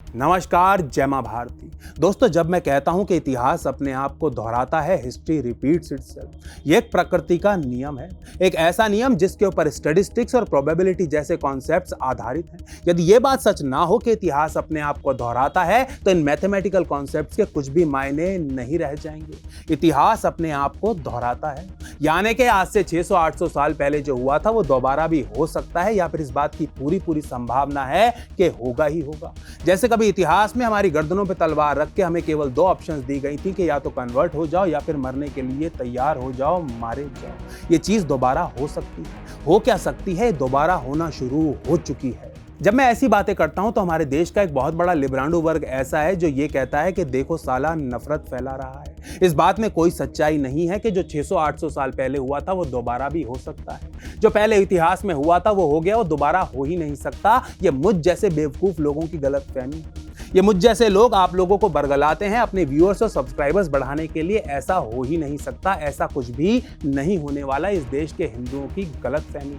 नमस्कार, जय मां भारती। दोस्तों, जब मैं कहता हूं कि इतिहास अपने आप को दोहराता है, हिस्ट्री रिपीट्स इटसेल्फ, ये एक प्रकृति का नियम है। एक ऐसा नियम जिसके ऊपर स्टैटिस्टिक्स और प्रोबेबिलिटी जैसे कॉन्सेप्ट्स आधारित हैं। यदि ये बात सच ना हो कि इतिहास अपने आप को दोहराता है, तो इन मैथमेटिकल कॉन्सेप्ट्स के कुछ भी मायने नहीं रह जाएंगे। इतिहास अपने आप को दोहराता है, यानी कि आज से 600-800 साल पहले जो हुआ था वो दोबारा भी हो सकता है, या फिर इस बात की पूरी संभावना है कि होगा ही होगा। जैसे कभी इतिहास में हमारी गर्दनों पे तलवार रख के हमें केवल दो ऑप्शंस दी गई थी कि या तो कन्वर्ट हो जाओ या फिर मरने के लिए तैयार हो जाओ, मारे जाओ। ये चीज दोबारा हो सकती है। हो क्या सकती है? दोबारा होना शुरू हो चुकी है। जब मैं ऐसी बातें करता हूं तो हमारे देश का एक बहुत बड़ा लिब्रांडो वर्ग ऐसा है जो ये कहता है कि देखो साला, नफरत फैला रहा है। इस बात में कोई सच्चाई नहीं है कि जो 600-800 साल पहले हुआ था वो दोबारा भी हो सकता है। जो पहले इतिहास में हुआ था वो हो गया, वो दोबारा हो ही नहीं सकता। ये मुझ जैसे बेवकूफ लोगों की गलतफहमी है। ये मुझ जैसे लोग आप लोगों को बरगलाते हैं अपने व्यूअर्स और सब्सक्राइबर्स बढ़ाने के लिए। ऐसा हो ही नहीं सकता, ऐसा कुछ भी नहीं होने वाला। इस देश के हिंदुओं की गलतफहमी।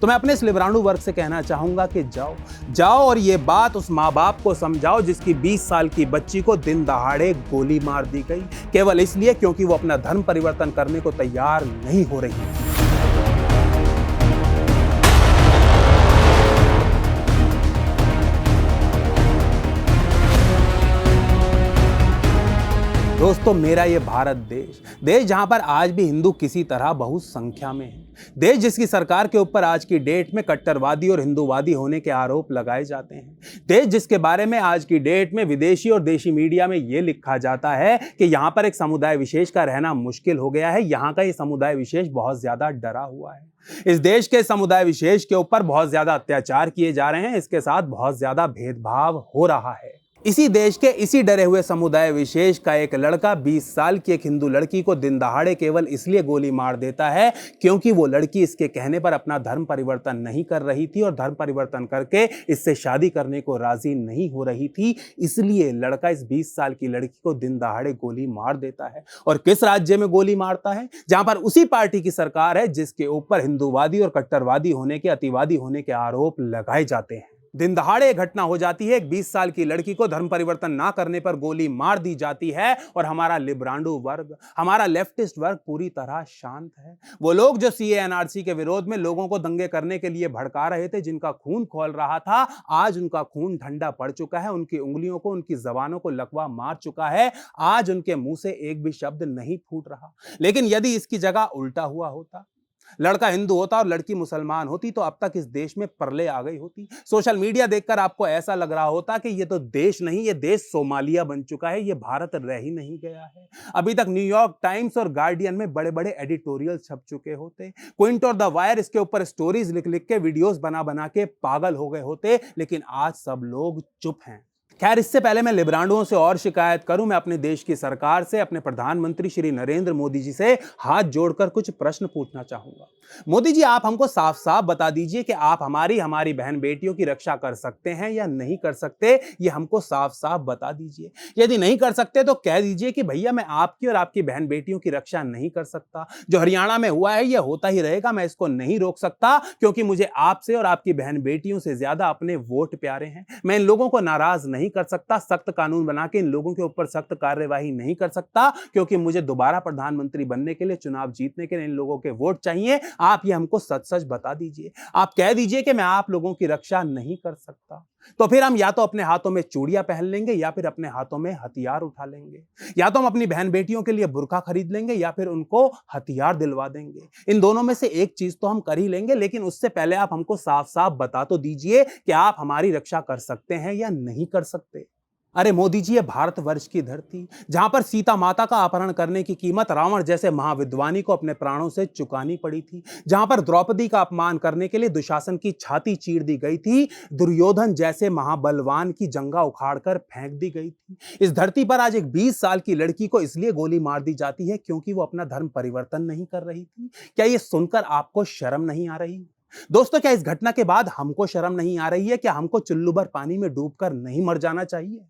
तो मैं अपने इस लिब्रांडो वर्ग से कहना चाहूंगा कि जाओ और ये बात उस माँ बाप को समझाओ जिसकी 20 साल की बच्ची को दिन दहाड़े गोली मार दी गई, केवल इसलिए क्योंकि वो अपना धर्म परिवर्तन करने को तैयार नहीं हो रही। दोस्तों, मेरा ये भारत देश जहां पर आज भी हिंदू किसी तरह बहुसंख्या में है, देश जिसकी सरकार के ऊपर आज की डेट में कट्टरवादी और हिंदूवादी होने के आरोप लगाए जाते हैं, देश जिसके बारे में आज की डेट में विदेशी और देशी मीडिया में ये लिखा जाता है कि यहां पर एक समुदाय विशेष का रहना मुश्किल हो गया है, यहां का ये समुदाय विशेष बहुत ज्यादा डरा हुआ है। इस देश के समुदाय विशेष के ऊपर बहुत ज्यादा अत्याचार किए जा रहे हैं, इसके साथ बहुत ज्यादा भेदभाव हो रहा है। इसी देश के इसी डरे हुए समुदाय विशेष का एक लड़का 20 साल की एक हिंदू लड़की को दिन दहाड़े केवल इसलिए गोली मार देता है क्योंकि वो लड़की इसके कहने पर अपना धर्म परिवर्तन नहीं कर रही थी और धर्म परिवर्तन करके इससे शादी करने को राजी नहीं हो रही थी। इसलिए लड़का इस 20 साल की लड़की को दिन दहाड़े गोली मार देता है। और किस राज्य में गोली मारता है? जहां पर उसी पार्टी की सरकार है जिसके ऊपर हिंदूवादी और कट्टरवादी होने के, अतिवादी होने के आरोप लगाए जाते हैं। दिन दहाड़े घटना हो जाती है, एक 20 साल की लड़की को धर्म परिवर्तन ना करने पर गोली मार दी जाती है और हमारा लिब्रांडो वर्ग, हमारा लेफ्टिस्ट वर्ग पूरी तरह शांत है। वो लोग जो सीए एनआरसी के विरोध में लोगों को दंगे करने के लिए भड़का रहे थे, जिनका खून खौल रहा था, आज उनका खून ठंडा पड़ चुका है। उनकी उंगलियों को, उनकी जबानों को लकवा मार चुका है। आज उनके मुंह से एक भी शब्द नहीं फूट रहा। लेकिन यदि इसकी जगह उल्टा हुआ होता, लड़का हिंदू होता और लड़की मुसलमान होती, तो अब तक इस देश में प्रलय आ गई होती। सोशल मीडिया देखकर आपको ऐसा लग रहा होता कि ये तो देश नहीं, ये देश सोमालिया बन चुका है, ये भारत रह ही नहीं गया है। अभी तक न्यूयॉर्क टाइम्स और गार्डियन में बड़े बड़े एडिटोरियल छप चुके होते, क्विंट और द वायर इसके ऊपर स्टोरीज लिख लिख के, वीडियोस बना बना के पागल हो गए होते, लेकिन आज सब लोग चुप हैं। खैर, इससे पहले मैं लिब्रांडुओं से और शिकायत करूं, मैं अपने देश की सरकार से, अपने प्रधानमंत्री श्री नरेंद्र मोदी जी से हाथ जोड़कर कुछ प्रश्न पूछना चाहूंगा। मोदी जी, आप हमको साफ साफ बता दीजिए कि आप हमारी बहन बेटियों की रक्षा कर सकते हैं या नहीं कर सकते। ये हमको साफ साफ बता दीजिए। यदि नहीं कर सकते तो कह दीजिए कि भैया, मैं आपकी और आपकी बहन बेटियों की रक्षा नहीं कर सकता। जो हरियाणा में हुआ है ये होता ही रहेगा, मैं इसको नहीं रोक सकता, क्योंकि मुझे आपसे और आपकी बहन बेटियों से ज्यादा अपने वोट प्यारे हैं। मैं इन लोगों को नाराज नहीं कर सकता, सख्त कानून बना के इन लोगों के ऊपर सख्त कार्यवाही नहीं कर सकता, क्योंकि मुझे दोबारा प्रधानमंत्री बनने के लिए, चुनाव जीतने के लिए इन लोगों के वोट चाहिए। आप ये हमको सच सच बता दीजिए। आप कह दीजिए कि मैं आप लोगों की रक्षा नहीं कर सकता, तो फिर हम या तो अपने हाथों में चूड़ियां पहन लेंगे या फिर अपने हाथों में हथियार उठा लेंगे। या तो हम अपनी बहन बेटियों के लिए बुर्का खरीद लेंगे या फिर उनको हथियार दिलवा देंगे। इन दोनों में से एक चीज तो हम कर ही लेंगे, लेकिन उससे पहले आप हमको साफ साफ बता तो दीजिए कि आप हमारी रक्षा कर सकते हैं या नहीं कर सकते। अरे मोदी जी, ये भारतवर्ष की धरती, जहां पर सीता माता का अपहरण करने की कीमत रावण जैसे महाविद्वानी को अपने प्राणों से चुकानी पड़ी थी, जहां पर द्रौपदी का अपमान करने के लिए दुशासन की छाती चीर दी गई थी, दुर्योधन जैसे महाबलवान की जंगा उखाड़कर फेंक दी गई थी, इस धरती पर आज एक 20 साल की लड़की को इसलिए गोली मार दी जाती है क्योंकि वो अपना धर्म परिवर्तन नहीं कर रही थी। क्या ये सुनकर आपको शर्म नहीं आ रही? दोस्तों, क्या इस घटना के बाद हमको शर्म नहीं आ रही है? क्या हमको चुल्लू भर पानी में डूबकर नहीं मर जाना चाहिए?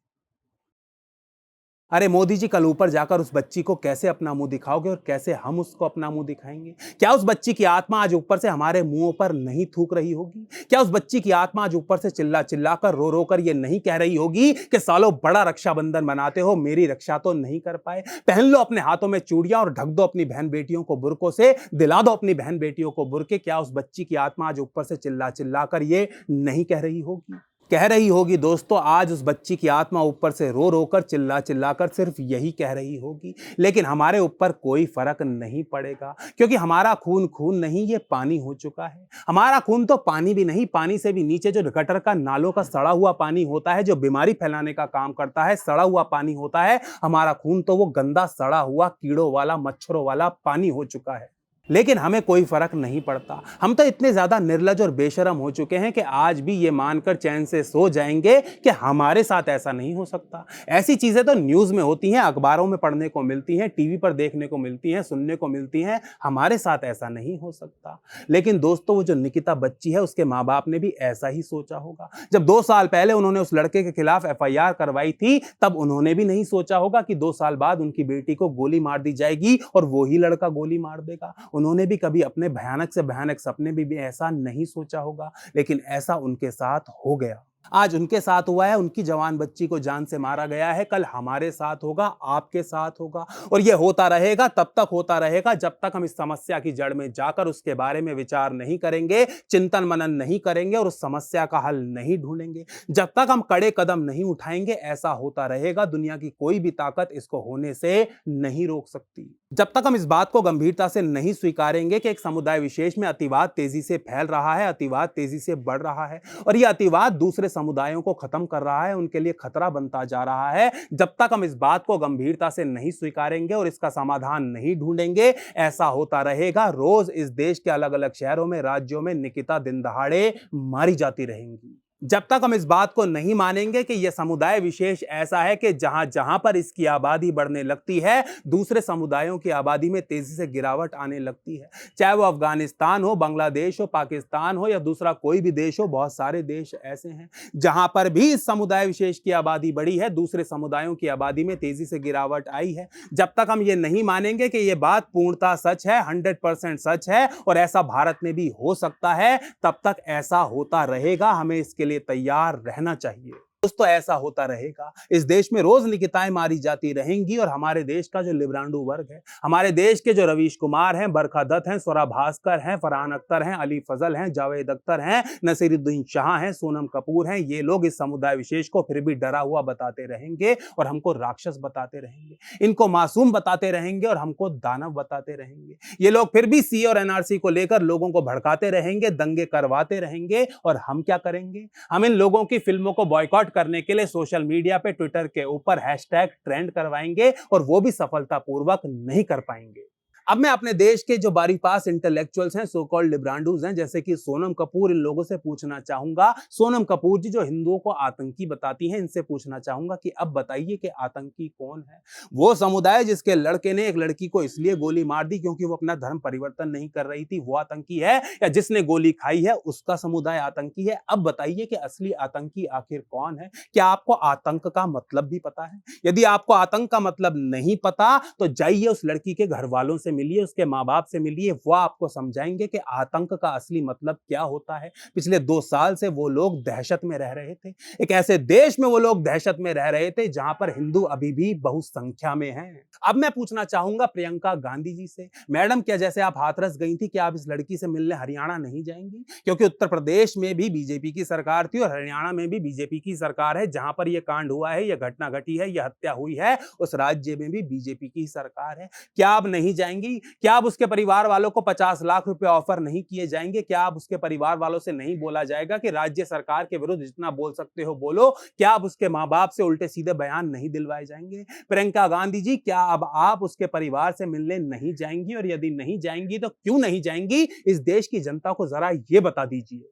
अरे मोदी जी, कल ऊपर जाकर उस बच्ची को कैसे अपना मुंह दिखाओगे और कैसे हम उसको अपना मुंह दिखाएंगे? क्या उस बच्ची की आत्मा आज ऊपर से हमारे मुंहों पर नहीं थूक रही होगी? क्या उस बच्ची की आत्मा आज ऊपर से चिल्ला चिल्ला कर रो रो कर ये नहीं कह रही होगी कि सालों बड़ा रक्षाबंधन मनाते हो, मेरी रक्षा तो नहीं कर पाए? पहन लो अपने हाथों में चूड़ियां और ढक दो अपनी बहन बेटियों को बुरकों से, दिला दो अपनी बहन बेटियों को बुरके। क्या उस बच्ची की आत्मा आज ऊपर से चिल्ला चिल्ला कर ये नहीं कह रही होगी? कह रही होगी दोस्तों, आज उस बच्ची की आत्मा ऊपर से रो रो कर चिल्ला चिल्ला कर सिर्फ यही कह रही होगी। लेकिन हमारे ऊपर कोई फर्क नहीं पड़ेगा, क्योंकि हमारा खून खून नहीं, ये पानी हो चुका है। हमारा खून तो पानी भी नहीं, पानी से भी नीचे जो गटर का, नालों का सड़ा हुआ पानी होता है, जो बीमारी फैलाने का काम करता है, सड़ा हुआ पानी होता है। हमारा खून तो वो गंदा सड़ा हुआ कीड़ों वाला, मच्छरों वाला पानी हो चुका है। लेकिन हमें कोई फर्क नहीं पड़ता। हम तो इतने ज्यादा निर्लज और बेशरम हो चुके हैं कि आज भी ये मानकर चैन से सो जाएंगे कि हमारे साथ ऐसा नहीं हो सकता। ऐसी चीजें तो न्यूज में होती हैं, अखबारों में पढ़ने को मिलती हैं, टीवी पर देखने को मिलती हैं, सुनने को मिलती हैं। हमारे साथ ऐसा नहीं हो सकता। लेकिन दोस्तों, वो जो निकिता बच्ची है, उसके माँ बाप ने भी ऐसा ही सोचा होगा। जब 2 साल पहले उन्होंने उस लड़के के खिलाफ FIR करवाई थी, तब उन्होंने भी नहीं सोचा होगा कि 2 साल बाद उनकी बेटी को गोली मार दी जाएगी और वो ही लड़का गोली मार देगा। उन्होंने भी कभी अपने भयानक से भयानक सपने में भी ऐसा नहीं सोचा होगा, लेकिन ऐसा उनके साथ हो गया। आज उनके साथ हुआ है, उनकी जवान बच्ची को जान से मारा गया है। कल हमारे साथ होगा, आपके साथ होगा, और यह होता रहेगा, तब तक होता रहेगा जब तक हम इस समस्या की जड़ में जाकर उसके बारे में विचार नहीं करेंगे, चिंतन मनन नहीं करेंगे और उस समस्या का हल नहीं ढूंढेंगे। जब तक हम कड़े कदम नहीं उठाएंगे, ऐसा होता रहेगा। दुनिया की कोई भी ताकत इसको होने से नहीं रोक सकती। जब तक हम इस बात को गंभीरता से नहीं स्वीकारेंगे कि एक समुदाय विशेष में अतिवाद तेजी से फैल रहा है, अतिवाद तेजी से बढ़ रहा है और यह अतिवाद दूसरे समुदायों को खत्म कर रहा है, उनके लिए खतरा बनता जा रहा है, जब तक हम इस बात को गंभीरता से नहीं स्वीकारेंगे और इसका समाधान नहीं ढूंढेंगे, ऐसा होता रहेगा। रोज इस देश के अलग अलग शहरों में, राज्यों में निकिता दिन दहाड़े मारी जाती रहेंगी। जब तक हम इस बात को नहीं मानेंगे कि यह समुदाय विशेष ऐसा है कि जहां जहां पर इसकी आबादी बढ़ने लगती है, दूसरे समुदायों की आबादी में तेजी से गिरावट आने लगती है। चाहे वो अफगानिस्तान हो, बांग्लादेश हो, पाकिस्तान हो या दूसरा कोई भी देश हो, बहुत सारे देश ऐसे हैं जहां पर भी इस समुदाय विशेष की आबादी बढ़ी है, दूसरे समुदायों की आबादी में तेजी से गिरावट आई है। जब तक हम ये नहीं मानेंगे कि यह बात पूर्णतः सच है, 100% सच है और ऐसा भारत में भी हो सकता है, तब तक ऐसा होता रहेगा। हमें इसके लिए तैयार रहना चाहिए। दोस्तों, ऐसा होता रहेगा। इस देश में रोज निकिताएं मारी जाती रहेंगी और हमारे देश का जो लिब्रांडू वर्ग है, हमारे देश के जो रवीश कुमार हैं, बरखा दत्त हैं, स्वरा भास्कर हैं, फरहान अख्तर हैं, अली फजल हैं, जावेद अख्तर हैं, नसीरुद्दीन शाह हैं, सोनम कपूर हैं, ये लोग इस समुदाय विशेष को फिर भी डरा हुआ बताते रहेंगे और हमको राक्षस बताते रहेंगे। इनको मासूम बताते रहेंगे और हमको दानव बताते रहेंगे। ये लोग फिर भी CA और NRC को लेकर लोगों को भड़काते रहेंगे, दंगे करवाते रहेंगे और हम क्या करेंगे? हम इन लोगों की फिल्मों को बॉयकॉट करने के लिए सोशल मीडिया पे, ट्विटर के ऊपर हैशटैग ट्रेंड करवाएंगे और वो भी सफलतापूर्वक नहीं कर पाएंगे। अब मैं अपने देश के जो बारीपास इंटेलेक्चुअल्स हैं, सो कॉल्ड लिब्रांडूज हैं, जैसे कि सोनम कपूर, इन लोगों से पूछना चाहूंगा। सोनम कपूर जी जो हिंदुओं को आतंकी बताती हैं, इनसे पूछना चाहूंगा कि अब बताइए कि आतंकी कौन है? वो समुदाय जिसके लड़के ने एक लड़की को इसलिए गोली मार दी क्योंकि वो अपना धर्म परिवर्तन नहीं कर रही थी, वो आतंकी है? या जिसने गोली खाई है उसका समुदाय आतंकी है? अब बताइए कि असली आतंकी आखिर कौन है? क्या आपको आतंक का मतलब भी पता है? यदि आपको आतंक का मतलब नहीं पता, तो जाइए उस लड़की के घर वालों से मिलिए, उसके माँ बाप से मिलिए, वो आपको समझाएंगे कि आतंक का असली मतलब क्या होता है। पिछले 2 साल से वो लोग दहशत में रह रहे थे। एक ऐसे देश में वो लोग दहशत में रह रहे थे जहां पर हिंदू अभी भी बहुसंख्या में हैं। अब मैं पूछना चाहूंगा प्रियंका गांधी जी से, मैडम क्या जैसे आप हाथरस गई थी, क्या आप इस लड़की से मिलने हरियाणा नहीं जाएंगी? क्योंकि उत्तर प्रदेश में भी बीजेपी की सरकार थी और हरियाणा में भी बीजेपी की सरकार है। जहां पर यह कांड हुआ है, यह घटना घटी है, यह हत्या हुई है, उस राज्य में भी बीजेपी की सरकार है। क्या आप नहीं जाएंगी? क्या अब उसके परिवार वालों को 50 लाख रुपए ऑफर नहीं किए जाएंगे? क्या अब उसके परिवार वालों से नहीं बोला जाएगा कि राज्य सरकार के विरुद्ध जितना बोल सकते हो बोलो? क्या अब उसके माँ बाप से उल्टे सीधे बयान नहीं दिलवाए जाएंगे? प्रियंका गांधी जी, क्या अब आप उसके परिवार से मिलने नहीं जाएंगी? और यदि नहीं जाएंगी तो क्यों नहीं जाएंगी? इस देश की जनता को जरा ये बता दीजिए।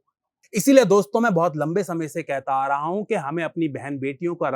इसीलिए दोस्तों, मैं बहुत लंबे समय से कहता आ रहा हूं कि हमें अपनी बहन बेटियों का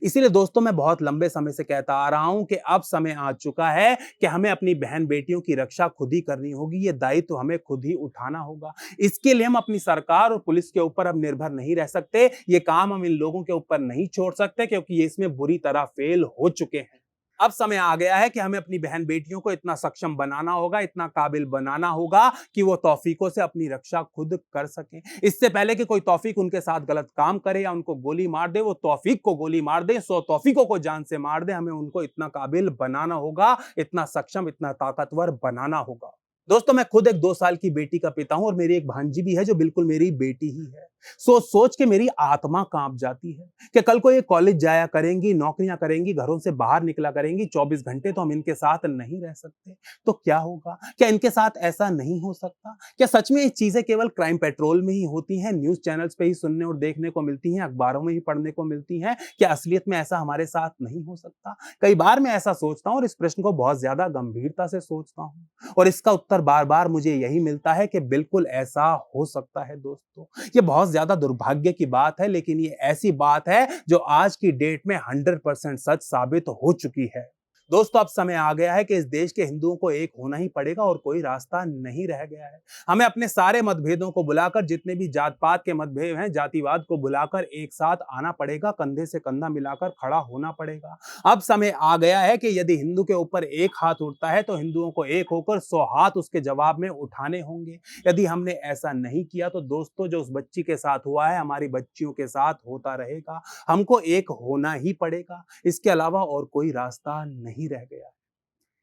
इसीलिए दोस्तों मैं बहुत लंबे समय से कहता आ रहा हूं कि अब समय आ चुका है कि हमें अपनी बहन बेटियों की रक्षा खुद ही करनी होगी। ये दायित्व हमें खुद ही उठाना होगा। इसके लिए हम अपनी सरकार और पुलिस के ऊपर अब निर्भर नहीं रह सकते। ये काम हम इन लोगों के ऊपर नहीं छोड़ सकते क्योंकि ये इसमें बुरी तरह फेल हो चुके हैं। अब समय आ गया है कि हमें अपनी बहन बेटियों को इतना सक्षम बनाना होगा, इतना काबिल बनाना होगा कि वो तौफीकों से अपनी रक्षा खुद कर सकें। इससे पहले कि कोई तौफीक उनके साथ गलत काम करे या उनको गोली मार दे, वो तौफीक को गोली मार दे, 100 तौफीकों को जान से मार दे, हमें उनको इतना काबिल बनाना होगा, इतना सक्षम, इतना ताकतवर बनाना होगा। दोस्तों मैं खुद एक 2 साल की बेटी का पिता हूं और मेरी एक भांजी भी है जो बिल्कुल मेरी बेटी ही है। सोच सोच के मेरी आत्मा कांप जाती है कि कल को ये कॉलेज जाया करेंगी, नौकरियां करेंगी, घरों से बाहर निकला करेंगी, 24 घंटे तो हम इनके साथ नहीं रह सकते। तो क्या होगा? क्या इनके साथ ऐसा नहीं हो सकता? क्या सच में ये चीजें केवल क्राइम पेट्रोल में ही होती हैं, न्यूज़ चैनल्स पे ही सुनने और देखने को मिलती हैं, अखबारों में ही पढ़ने को मिलती हैं? क्या असलियत में ऐसा हमारे साथ नहीं हो सकता? कई बार मैं ऐसा सोचता हूं और इस प्रश्न को बहुत ज्यादा गंभीरता से सोचता हूं और इसका उत्तर बार-बार मुझे यही मिलता है कि बिल्कुल ऐसा हो सकता है दोस्तों। ये बहुत ज्यादा दुर्भाग्य की बात है, लेकिन ये ऐसी बात है जो आज की डेट में 100% सच साबित हो चुकी है। दोस्तों अब समय आ गया है कि इस देश के हिंदुओं को एक होना ही पड़ेगा और कोई रास्ता नहीं रह गया है। हमें अपने सारे मतभेदों को बुलाकर, जितने भी जात पात के मतभेद हैं, जातिवाद को बुलाकर एक साथ आना पड़ेगा, कंधे से कंधा मिलाकर खड़ा होना पड़ेगा। अब समय आ गया है कि यदि हिंदू के ऊपर एक हाथ उठता है तो हिंदुओं को एक होकर 100 हाथ उसके जवाब में उठाने होंगे। यदि हमने ऐसा नहीं किया तो दोस्तों जो उस बच्ची के साथ हुआ है हमारी बच्चियों के साथ होता रहेगा। हमको एक होना ही पड़ेगा, इसके अलावा और कोई रास्ता नहीं रह गया।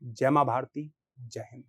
जय मां भारती, जय हिंद।